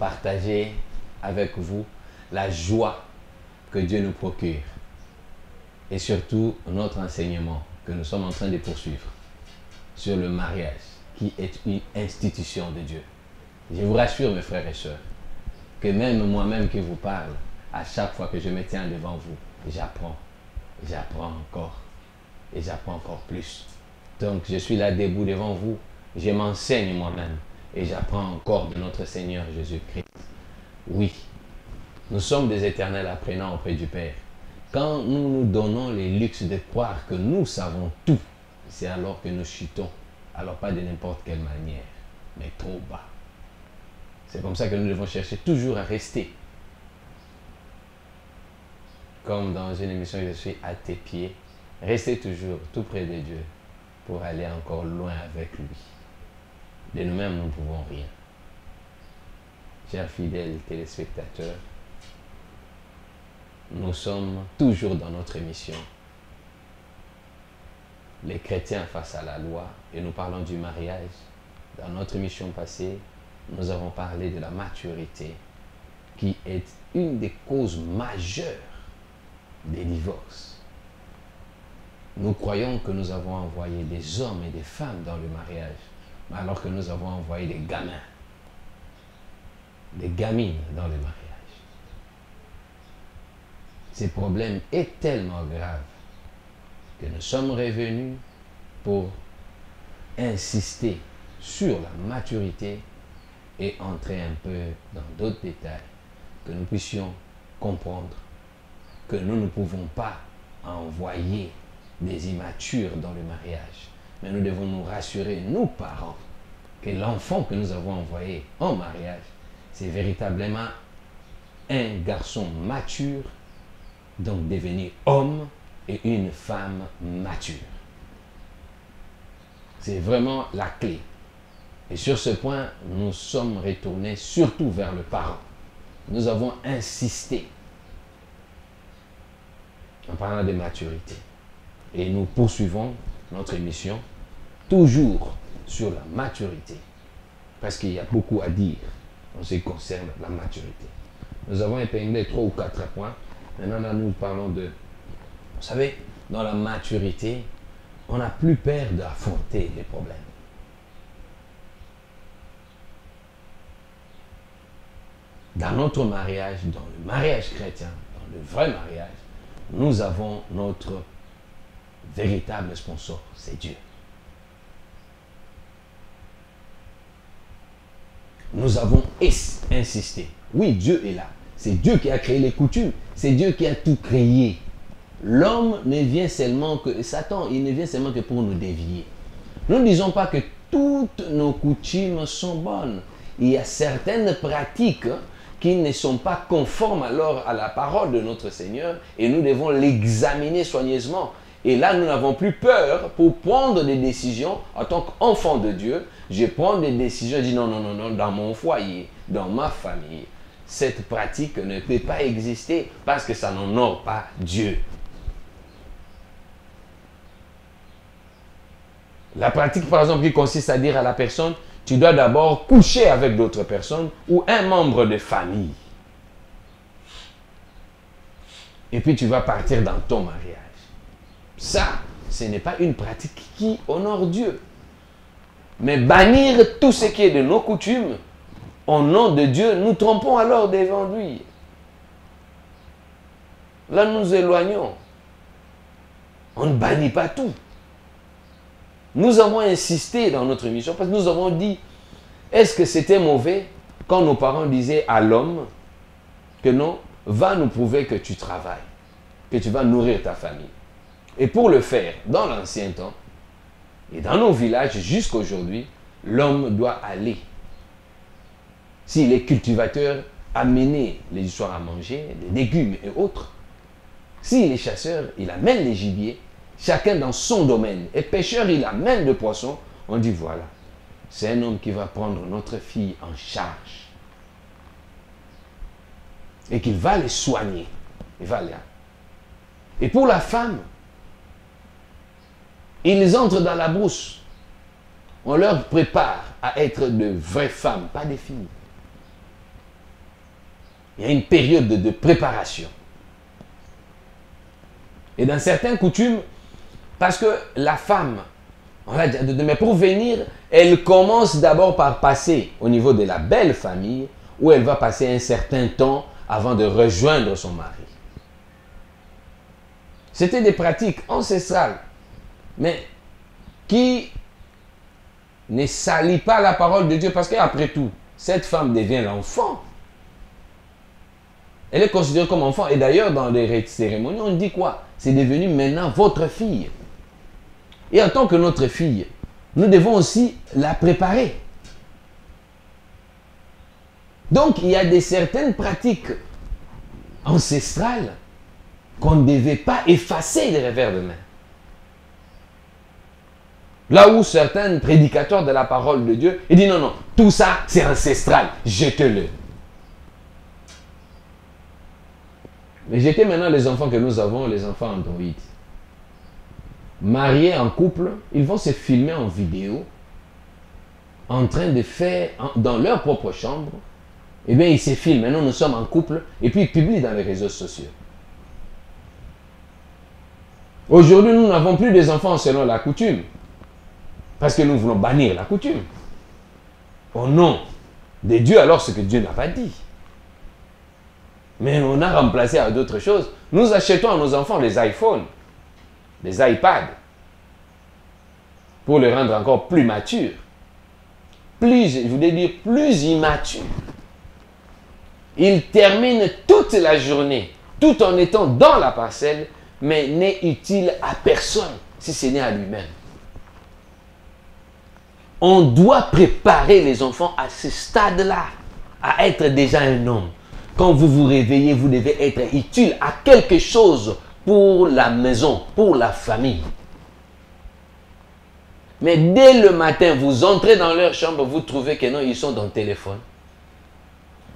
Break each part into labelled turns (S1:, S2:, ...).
S1: partager avec vous la joie que Dieu nous procure et surtout notre enseignement que nous sommes en train de poursuivre sur le mariage qui est une institution de Dieu. Je vous rassure mes frères et sœurs que même moi-même qui vous parle, à chaque fois que je me tiens devant vous, j'apprends encore et j'apprends encore plus. Donc je suis là debout devant vous, je m'enseigne moi-même et j'apprends encore de notre Seigneur Jésus-Christ. Oui, nous sommes des éternels apprenants auprès du Père. Quand nous nous donnons les luxes de croire que nous savons tout, c'est alors que nous chutons. Alors pas de n'importe quelle manière, mais trop bas. C'est comme ça que nous devons chercher toujours à rester. Comme dans une émission, je suis à tes pieds. Restez toujours tout près de Dieu pour aller encore loin avec lui. De nous-mêmes, nous ne pouvons rien. Chers fidèles téléspectateurs, nous sommes toujours dans notre émission. Les chrétiens face à la loi, et nous parlons du mariage. Dans notre émission passée, nous avons parlé de la maturité, qui est une des causes majeures des divorces. Nous croyons que nous avons envoyé des hommes et des femmes dans le mariage, alors que nous avons envoyé des gamins, des gamines dans le mariage. Ce problème est tellement grave que nous sommes revenus pour insister sur la maturité et entrer un peu dans d'autres détails, que nous puissions comprendre que nous ne pouvons pas envoyer des immatures dans le mariage, mais nous devons nous rassurer, nous parents, que l'enfant que nous avons envoyé en mariage, c'est véritablement un garçon mature, donc devenir homme et une femme mature. C'est vraiment la clé. Et sur ce point, nous sommes retournés surtout vers le parent. Nous avons insisté en parlant de maturité. Et nous poursuivons notre émission toujours sur la maturité. Parce qu'il y a beaucoup à dire en ce qui concerne la maturité. Nous avons épinglé 3 ou 4 points. Maintenant, là, nous parlons de... Vous savez, dans la maturité, on n'a plus peur d'affronter les problèmes. Dans notre mariage, dans le mariage chrétien, dans le vrai mariage, nous avons notre véritable sponsor, c'est Dieu. Nous avons insisté. Oui, Dieu est là. C'est Dieu qui a créé les coutumes. C'est Dieu qui a tout créé. L'homme ne vient seulement que... Satan, il ne vient seulement que pour nous dévier. Nous ne disons pas que toutes nos coutumes sont bonnes. Il y a certaines pratiques qui ne sont pas conformes alors à la parole de notre Seigneur et nous devons l'examiner soigneusement. Et là, nous n'avons plus peur pour prendre des décisions en tant qu'enfant de Dieu. Je prends des décisions, je dis non, non, non, non, dans mon foyer, dans ma famille, cette pratique ne peut pas exister parce que ça n'honore pas Dieu. La pratique, par exemple, qui consiste à dire à la personne, tu dois d'abord coucher avec d'autres personnes ou un membre de famille. Et puis tu vas partir dans ton mariage. Ça, ce n'est pas une pratique qui honore Dieu. Mais bannir tout ce qui est de nos coutumes, au nom de Dieu, nous trompons alors devant lui. Là, nous nous éloignons. On ne bannit pas tout. Nous avons insisté dans notre mission parce que nous avons dit, est-ce que c'était mauvais quand nos parents disaient à l'homme que non, va nous prouver que tu travailles, que tu vas nourrir ta famille. Et pour le faire, dans l'ancien temps, et dans nos villages jusqu'à aujourd'hui, l'homme doit aller. S'il est cultivateur, amener les histoires à manger, des légumes et autres. S'il est chasseur, il amène les gibiers, chacun dans son domaine. Et pêcheur, il amène le poisson. On dit voilà, c'est un homme qui va prendre notre fille en charge. Et qu'il va les soigner. Il va les... Et pour la femme, ils entrent dans la brousse. On leur prépare à être de vraies femmes, pas des filles. Il y a une période de préparation. Et dans certaines coutumes, parce que la femme, on l'a dit, mais pour venir, elle commence d'abord par passer au niveau de la belle famille, où elle va passer un certain temps avant de rejoindre son mari. C'était des pratiques ancestrales, mais qui ne salit pas la parole de Dieu, parce qu'après tout, cette femme devient l'enfant. Elle est considérée comme enfant. Et d'ailleurs, dans les cérémonies, on dit quoi? C'est devenu maintenant votre fille. Et en tant que notre fille, nous devons aussi la préparer. Donc, il y a certaines pratiques ancestrales qu'on ne devait pas effacer des revers de main. Là où certains prédicateurs de la parole de Dieu, ils disent non, non, tout ça c'est ancestral, jetez-le. Mais jetez maintenant les enfants que nous avons, les enfants Android. Mariés en couple, ils vont se filmer en vidéo, en train de faire, dans leur propre chambre, eh bien ils se filment, maintenant nous sommes en couple, et puis ils publient dans les réseaux sociaux. Aujourd'hui, nous n'avons plus des enfants selon la coutume, parce que nous voulons bannir la coutume. Au nom de Dieu, alors ce que Dieu n'a pas dit. Mais on a remplacé à d'autres choses. Nous achetons à nos enfants les iPhones, les iPads, pour les rendre encore plus matures. Plus, je voulais dire, plus immatures. Ils terminent toute la journée, tout en étant dans la parcelle, mais n'est utile à personne, si ce n'est à lui-même. On doit préparer les enfants à ce stade-là, à être déjà un homme. Quand vous vous réveillez, vous devez être utile à quelque chose pour la maison, pour la famille. Mais dès le matin, vous entrez dans leur chambre, vous trouvez que non, ils sont dans le téléphone.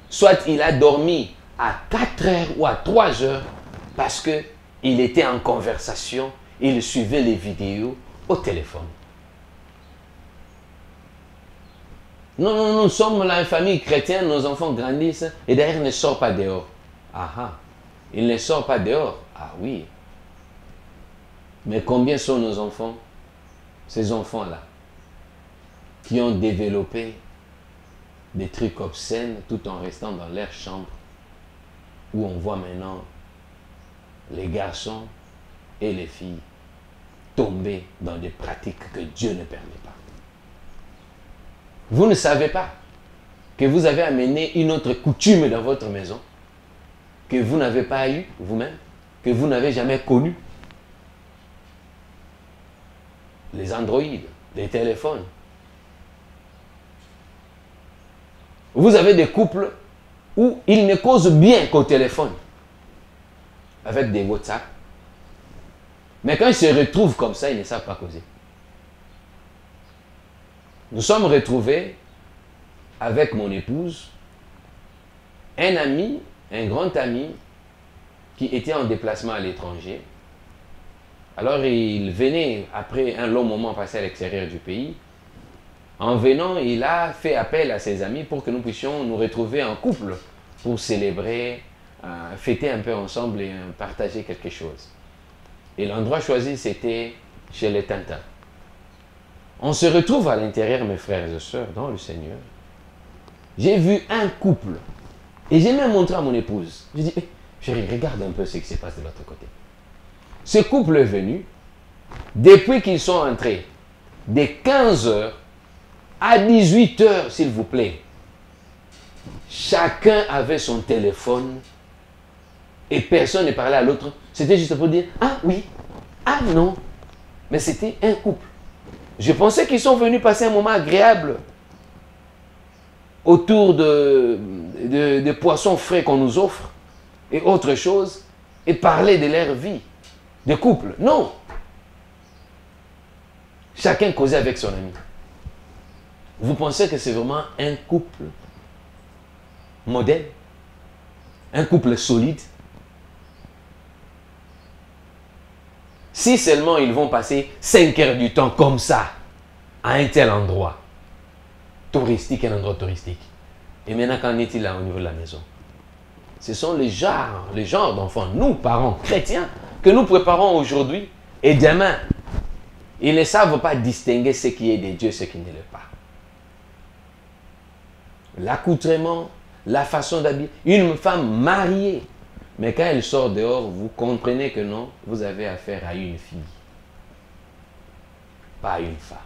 S1: Soit il a dormi à 4 heures ou à 3 heures parce qu'il était en conversation, il suivait les vidéos au téléphone. Non, nous sommes là une famille chrétienne, nos enfants grandissent et d'ailleurs ils ne sortent pas dehors. Ah ah, ils ne sortent pas dehors. Ah oui. Mais combien sont nos enfants, ces enfants-là, qui ont développé des trucs obscènes tout en restant dans leur chambre, où on voit maintenant les garçons et les filles tomber dans des pratiques que Dieu ne permet pas. Vous ne savez pas que vous avez amené une autre coutume dans votre maison que vous n'avez pas eu vous-même, que vous n'avez jamais connue. Les androïdes, les téléphones. Vous avez des couples où ils ne causent bien qu'au téléphone, avec des WhatsApp. Mais quand ils se retrouvent comme ça, ils ne savent pas causer. Nous sommes retrouvés avec mon épouse, un ami, un grand ami, qui était en déplacement à l'étranger. Alors il venait, après un long moment passé à l'extérieur du pays, en venant, il a fait appel à ses amis pour que nous puissions nous retrouver en couple pour célébrer, fêter un peu ensemble et partager quelque chose. Et l'endroit choisi, c'était chez les Tintins. On se retrouve à l'intérieur, mes frères et sœurs, dans le Seigneur. J'ai vu un couple. Et j'ai même montré à mon épouse. J'ai dit, hey, chérie, regarde un peu ce qui se passe de l'autre côté. Ce couple est venu, depuis qu'ils sont entrés, de 15 h à 18 h, s'il vous plaît. Chacun avait son téléphone et personne ne parlait à l'autre. C'était juste pour dire, ah oui, ah non. Mais c'était un couple. Je pensais qu'ils sont venus passer un moment agréable autour de poissons frais qu'on nous offre et autre chose, et parler de leur vie de couple. Non. Chacun causait avec son ami. Vous pensez que c'est vraiment un couple modèle? Un couple solide? Si seulement ils vont passer 5 heures du temps comme ça, à un tel endroit, touristique, un endroit touristique. Et maintenant, qu'en est-il là au niveau de la maison? Ce sont les genres d'enfants, nous, parents chrétiens, que nous préparons aujourd'hui et demain. Ils ne savent pas distinguer ce qui est de Dieu et ce qui ne l'est pas. L'accoutrement, la façon d'habiller. Une femme mariée, mais quand elle sort dehors, vous comprenez que non, vous avez affaire à une fille, pas à une femme.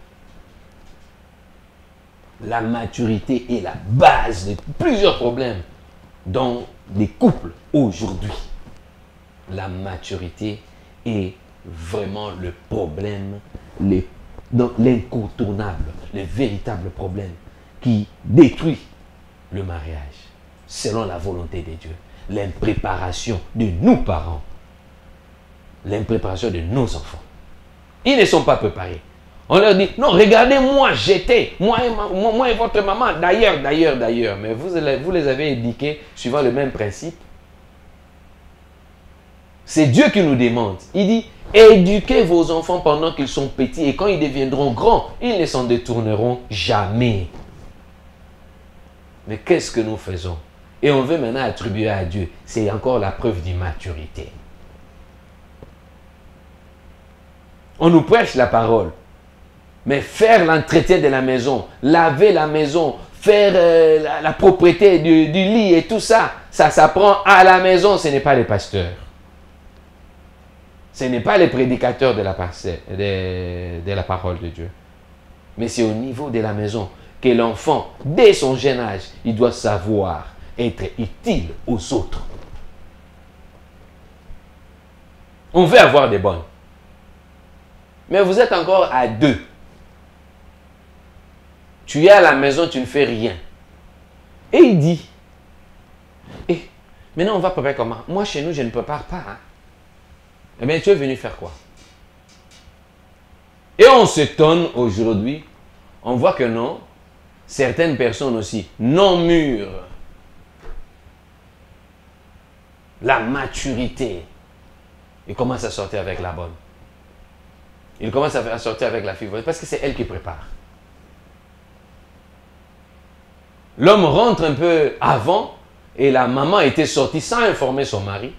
S1: La maturité est la base de plusieurs problèmes dans les couples aujourd'hui. La maturité est vraiment le problème, l'incontournable, le véritable problème qui détruit le mariage, selon la volonté de Dieu. L'impréparation de nos parents, l'impréparation de nos enfants. Ils ne sont pas préparés. On leur dit, non, regardez-moi, j'étais, moi et votre maman, d'ailleurs. Mais vous les avez éduqués suivant le même principe. C'est Dieu qui nous demande. Il dit, éduquez vos enfants pendant qu'ils sont petits et quand ils deviendront grands, ils ne s'en détourneront jamais. Mais qu'est-ce que nous faisons? Et on veut maintenant attribuer à Dieu. C'est encore la preuve d'immaturité. On nous prêche la parole. Mais faire l'entretien de la maison, laver la maison, faire la propriété du lit et tout ça, ça s'apprend à la maison, ce n'est pas les pasteurs. Ce n'est pas les prédicateurs de la parole de Dieu. Mais c'est au niveau de la maison que l'enfant, dès son jeune âge, il doit savoir être utile aux autres. On veut avoir des bonnes. Mais vous êtes encore à deux. Tu es à la maison, tu ne fais rien. Et il dit, maintenant on va préparer comment? Moi chez nous, je ne prépare pas. Hein? Eh bien, tu es venu faire quoi? Et on s'étonne aujourd'hui, on voit que non, certaines personnes aussi, non mûres, la maturité, ils commencent à sortir avec la bonne. Ils commencent à sortir avec la fille, parce que c'est elle qui prépare. L'homme rentre un peu avant et la maman était sortie sans informer son mari.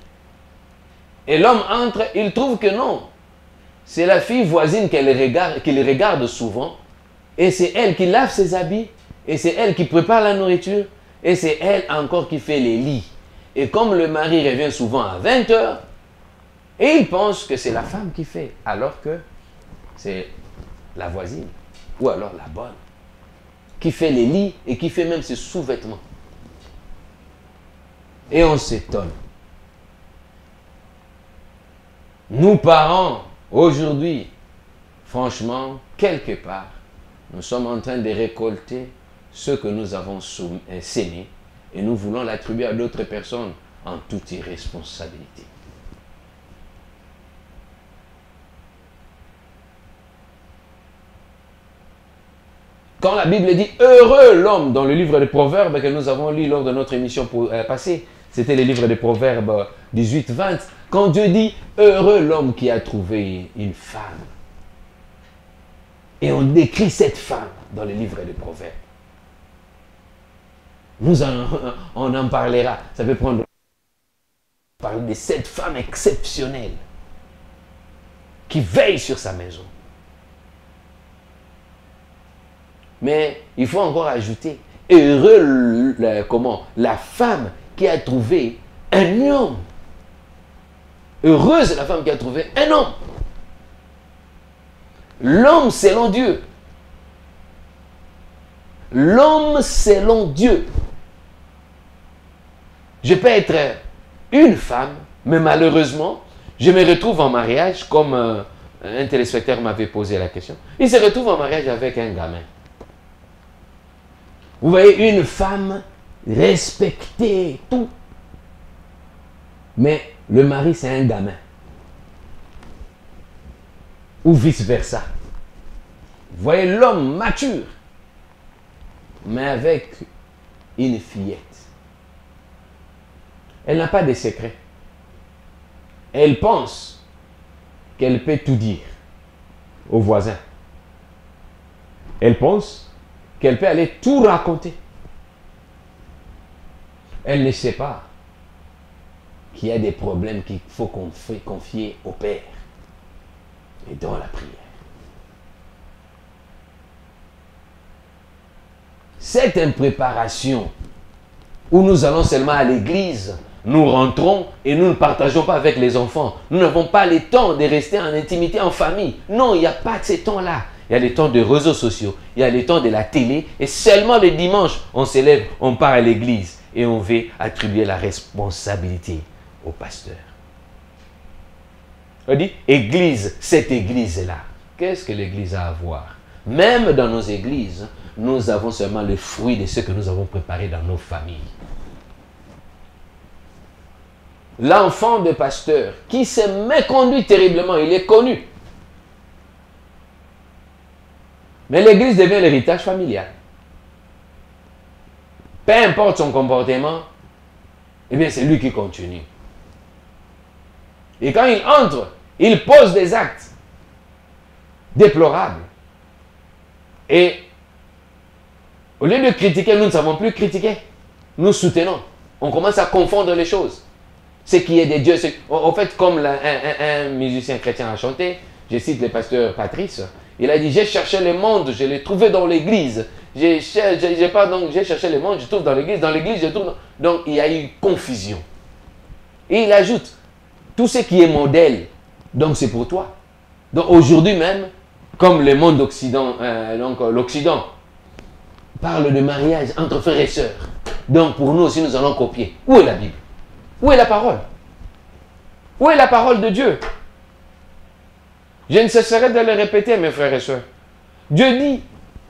S1: Et l'homme entre, il trouve que non. C'est la fille voisine qu'il regarde souvent. Et c'est elle qui lave ses habits. Et c'est elle qui prépare la nourriture. Et c'est elle encore qui fait les lits. Et comme le mari revient souvent à 20 h, et il pense que c'est la femme qui fait. Alors que c'est la voisine. Ou alors la bonne. Qui fait les lits et qui fait même ses sous-vêtements. Et on s'étonne. Nous parents, aujourd'hui, franchement, quelque part, nous sommes en train de récolter ce que nous avons sémé et nous voulons l'attribuer à d'autres personnes en toute irresponsabilité. Quand la Bible dit « Heureux l'homme » dans le livre des Proverbes que nous avons lu lors de notre émission passée, c'était le livre des Proverbes 18-20, quand Dieu dit « Heureux l'homme qui a trouvé une femme ». Et on décrit cette femme dans le livre des Proverbes. On en parlera. Ça peut prendre... On parle de cette femme exceptionnelle qui veille sur sa maison. Mais il faut encore ajouter, heureux la femme qui a trouvé un homme. Heureuse la femme qui a trouvé un homme. L'homme selon Dieu. L'homme selon Dieu. Je peux être une femme, mais malheureusement, je me retrouve en mariage, comme un téléspectateur m'avait posé la question. Il se retrouve en mariage avec un gamin. Vous voyez, une femme respectée, tout. Mais le mari, c'est un gamin. Ou vice-versa. Vous voyez l'homme mature, mais avec une fillette. Elle n'a pas de secret. Elle pense qu'elle peut tout dire aux voisins. Elle pense qu'elle peut aller tout raconter. Elle ne sait pas qu'il y a des problèmes qu'il faut confier au Père et dans la prière. Cette impréparation où nous allons seulement à l'église, nous rentrons et nous ne partageons pas avec les enfants. Nous n'avons pas le temps de rester en intimité, en famille. Non, il n'y a pas de ces temps-là. Il y a les temps des réseaux sociaux, il y a les temps de la télé. Et seulement le dimanche, on se lève, on part à l'église et on veut attribuer la responsabilité au pasteur. On dit, église, cette église-là. Qu'est-ce que l'église a à voir? Même dans nos églises, nous avons seulement le fruit de ce que nous avons préparé dans nos familles. L'enfant de pasteur qui s'est méconduit terriblement, il est connu. Mais l'église devient l'héritage familial. Peu importe son comportement, eh bien c'est lui qui continue. Et quand il entre, il pose des actes déplorables. Et au lieu de critiquer, nous ne savons plus critiquer. Nous soutenons. On commence à confondre les choses. Ce qui est de Dieu, en fait, comme un musicien chrétien a chanté, je cite le pasteur Patrice, il a dit, j'ai cherché le monde, je l'ai trouvé dans l'église. J'ai cherché le monde, je trouve dans l'église, je trouve... Donc, il y a eu confusion. Et il ajoute, tout ce qui est modèle, donc c'est pour toi. Donc, aujourd'hui même, comme le monde d'Occident, l'Occident parle de mariage entre frères et sœurs. Donc, pour nous aussi, nous allons copier. Où est la Bible? Où est la parole? Où est la parole de Dieu? Je ne cesserai de le répéter, mes frères et sœurs. Dieu dit,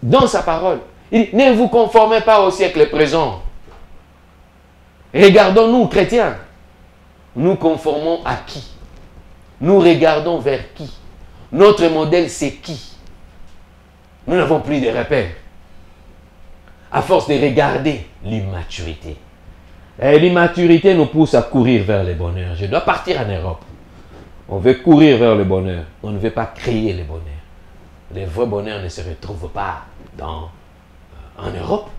S1: dans sa parole, il dit, ne vous conformez pas au siècle présent. Regardons-nous, chrétiens. Nous conformons à qui? Nous regardons vers qui? Notre modèle, c'est qui? Nous n'avons plus de repères. À force de regarder l'immaturité. Et l'immaturité nous pousse à courir vers le bonheur. Je dois partir en Europe. On veut courir vers le bonheur. On ne veut pas créer le bonheur. Le vrai bonheur ne se retrouve pas en Europe.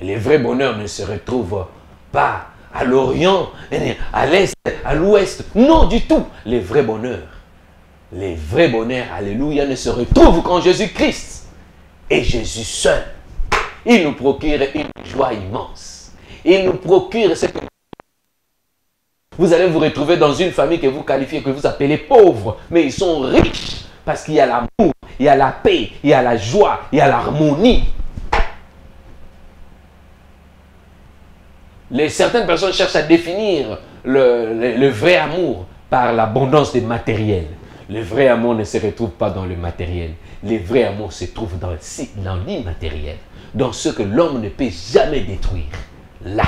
S1: Le vrai bonheur ne se retrouve pas à l'Orient, à l'Est, à l'Ouest. Non, du tout. Le vrai bonheur, alléluia, ne se retrouve qu'en Jésus-Christ. Et Jésus seul. Il nous procure une joie immense. Il nous procure ce que vous allez vous retrouver dans une famille que vous qualifiez, que vous appelez pauvre, mais ils sont riches parce qu'il y a l'amour, il y a la paix, il y a la joie, il y a l'harmonie. Certaines personnes cherchent à définir le vrai amour par l'abondance des matériels. Le vrai amour ne se retrouve pas dans le matériel. Le vrai amour se trouve dans l'immatériel, dans ce que l'homme ne peut jamais détruire, là,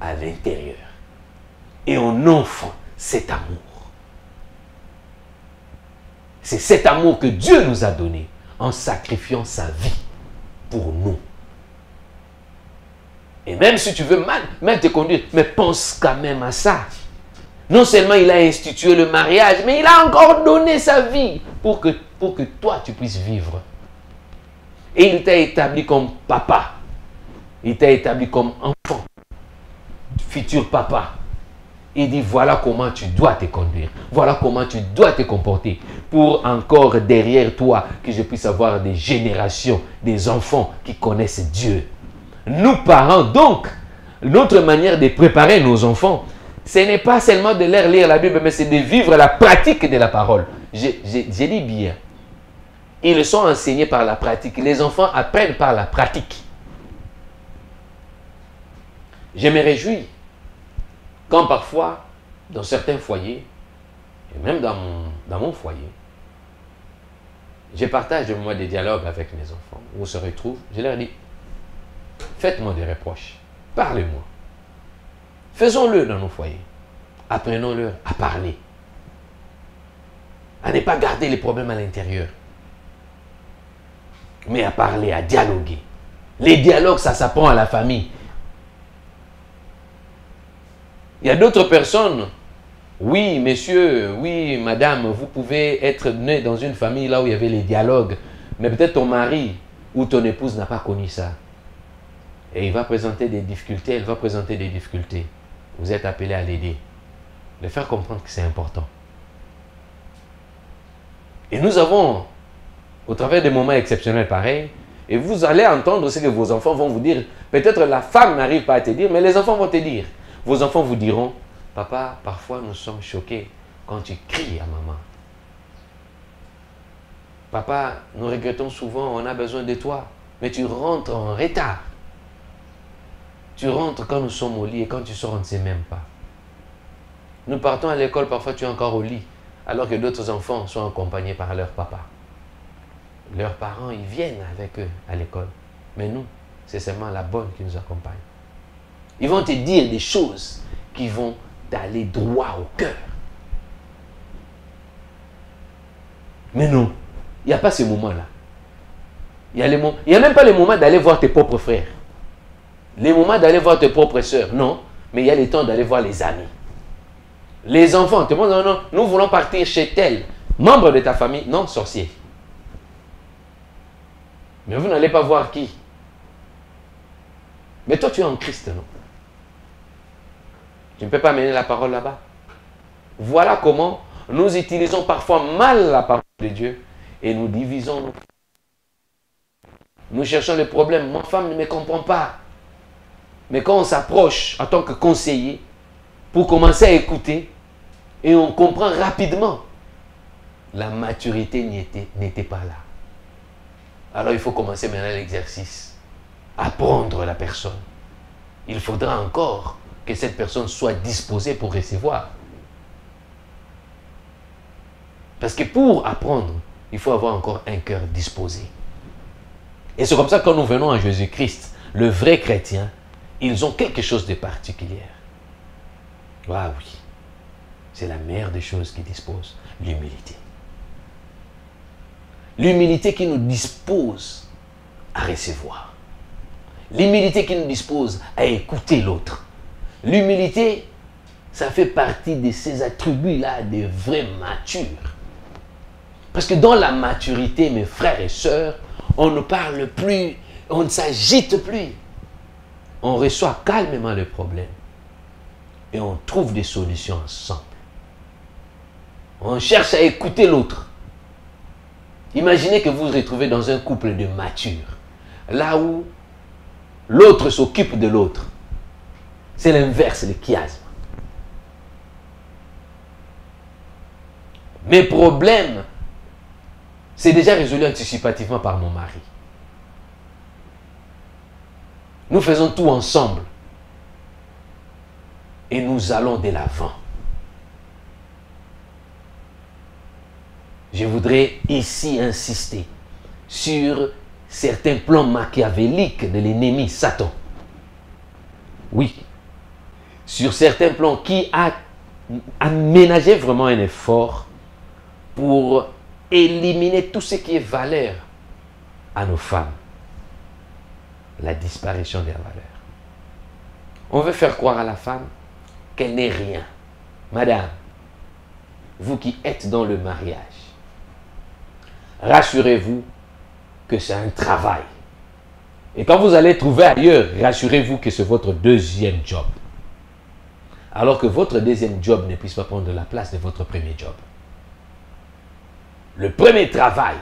S1: à l'intérieur. Et on offre cet amour. C'est cet amour que Dieu nous a donné en sacrifiant sa vie pour nous. Et même si tu veux mal te conduire, mais pense quand même à ça. Non seulement il a institué le mariage, mais il a encore donné sa vie pour que toi tu puisses vivre. Et il t'a établi comme papa. Il t'a établi comme enfant. Futur papa. Il dit, voilà comment tu dois te conduire. Voilà comment tu dois te comporter. Pour encore derrière toi, que je puisse avoir des générations, des enfants qui connaissent Dieu. Nous, parents, donc, notre manière de préparer nos enfants, ce n'est pas seulement de leur lire la Bible, mais c'est de vivre la pratique de la parole. J'ai dit bien. Ils sont enseignés par la pratique. Les enfants apprennent par la pratique. Je me réjouis quand parfois, dans certains foyers, et même dans mon foyer, je partage moi des dialogues avec mes enfants, où on se retrouve, je leur dis, faites-moi des reproches, parlez-moi. Faisons-le dans nos foyers. Apprenons-leur à parler. À ne pas garder les problèmes à l'intérieur. Mais à parler, à dialoguer. Les dialogues, ça s'apprend à la famille. Il y a d'autres personnes, oui monsieur, oui madame, vous pouvez être né dans une famille là où il y avait les dialogues, mais peut-être ton mari ou ton épouse n'a pas connu ça. Et il va présenter des difficultés, elle va présenter des difficultés.
S2: vous êtes appelé à l'aider. De faire comprendre que c'est important. Et nous avons, au travers des moments exceptionnels pareils, et vous allez entendre ce que vos enfants vont vous dire. Peut-être la femme n'arrive pas à te dire, mais les enfants vont te dire. Vos enfants vous diront, papa, parfois nous sommes choqués quand tu cries à maman. Papa, nous regrettons souvent, on a besoin de toi, mais tu rentres en retard. Tu rentres quand nous sommes au lit et quand tu sors, on ne sait même pas. Nous partons à l'école, parfois tu es encore au lit, alors que d'autres enfants sont accompagnés par leur papa. Leurs parents, ils viennent avec eux à l'école. Mais nous, c'est seulement la bonne qui nous accompagne. Ils vont te dire des choses qui vont t'aller droit au cœur. Mais non, il n'y a pas ce moment-là. Il n'y a même pas le moment d'aller voir tes propres frères. Les moments d'aller voir tes propres sœurs, non. Mais il y a le temps d'aller voir les amis. Les enfants te disent, non, non, nous voulons partir chez tel membre de ta famille. Non, sorcier. Mais vous n'allez pas voir qui. Mais toi, tu es en Christ, non? Tu ne peux pas mener la parole là-bas. Voilà comment nous utilisons parfois mal la parole de Dieu et nous divisons. Nous cherchons le problème. Ma femme ne me comprend pas. Mais quand on s'approche en tant que conseiller pour commencer à écouter, et on comprend rapidement, la maturité n'était pas là. Alors il faut commencer maintenant l'exercice. Apprendre la personne. Il faudra encore que cette personne soit disposée pour recevoir. Parce que pour apprendre, il faut avoir encore un cœur disposé. Et c'est comme ça que quand nous venons à Jésus-Christ, le vrai chrétien, ils ont quelque chose de particulier. Ah oui, c'est la meilleure des choses qui dispose, l'humilité. L'humilité qui nous dispose à recevoir. L'humilité qui nous dispose à écouter l'autre. L'humilité, ça fait partie de ces attributs-là des vrais matures. Parce que dans la maturité, mes frères et sœurs, on ne parle plus, on ne s'agite plus. On reçoit calmement le problème. Et on trouve des solutions ensemble. On cherche à écouter l'autre. Imaginez que vous vous retrouvez dans un couple de matures. Là où l'autre s'occupe de l'autre. C'est l'inverse, le chiasme. Mes problèmes, c'est déjà résolu anticipativement par mon mari. Nous faisons tout ensemble. Et nous allons de l'avant. Je voudrais ici insister sur certains plans machiavéliques de l'ennemi Satan. Oui. Sur certains plans qui a aménagé vraiment un effort pour éliminer tout ce qui est valeur à nos femmes. La disparition des valeurs. On veut faire croire à la femme qu'elle n'est rien. Madame, vous qui êtes dans le mariage, rassurez-vous que c'est un travail. Et quand vous allez trouver ailleurs, rassurez-vous que c'est votre deuxième job. Alors que votre deuxième job ne puisse pas prendre la place de votre premier job. Le premier travail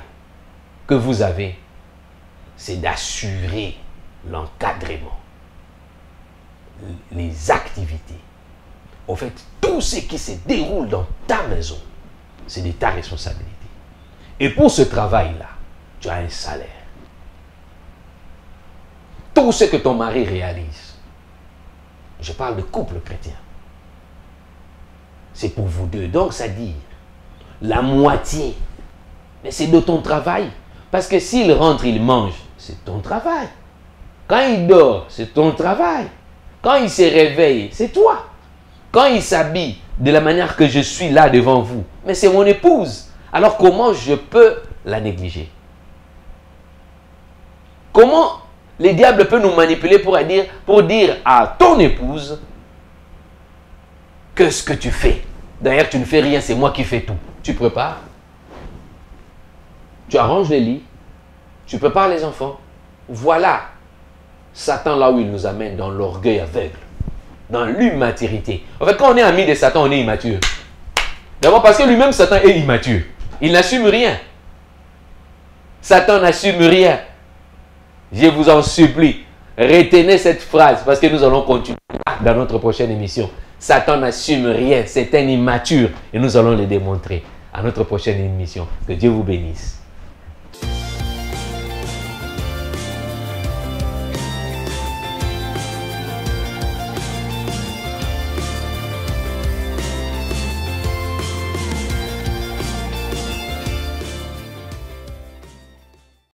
S2: que vous avez, c'est d'assurer l'encadrement, les activités. En fait, tout ce qui se déroule dans ta maison, c'est de ta responsabilité. Et pour ce travail-là, tu as un salaire. Tout ce que ton mari réalise, je parle de couple chrétien, c'est pour vous deux. Donc, ça dit, la moitié, mais c'est de ton travail. Parce que s'il rentre, il mange, c'est ton travail. Quand il dort, c'est ton travail. Quand il se réveille, c'est toi. Quand il s'habille de la manière que je suis là devant vous, mais c'est mon épouse. Alors comment je peux la négliger? Comment le diable peut nous manipuler pour dire à ton épouse que ce que tu fais? D'ailleurs, tu ne fais rien, c'est moi qui fais tout. Tu prépares, tu arranges les lits, tu prépares les enfants. Voilà Satan là où il nous amène, dans l'orgueil aveugle. dans l'immaturité. En fait, quand on est ami de Satan, on est immature. D'abord parce que lui-même, Satan est immature. Il n'assume rien. Satan n'assume rien. Je vous en supplie, retenez cette phrase parce que nous allons continuer dans notre prochaine émission. Satan n'assume rien, c'est un immature et nous allons le démontrer à notre prochaine émission. Que Dieu vous bénisse.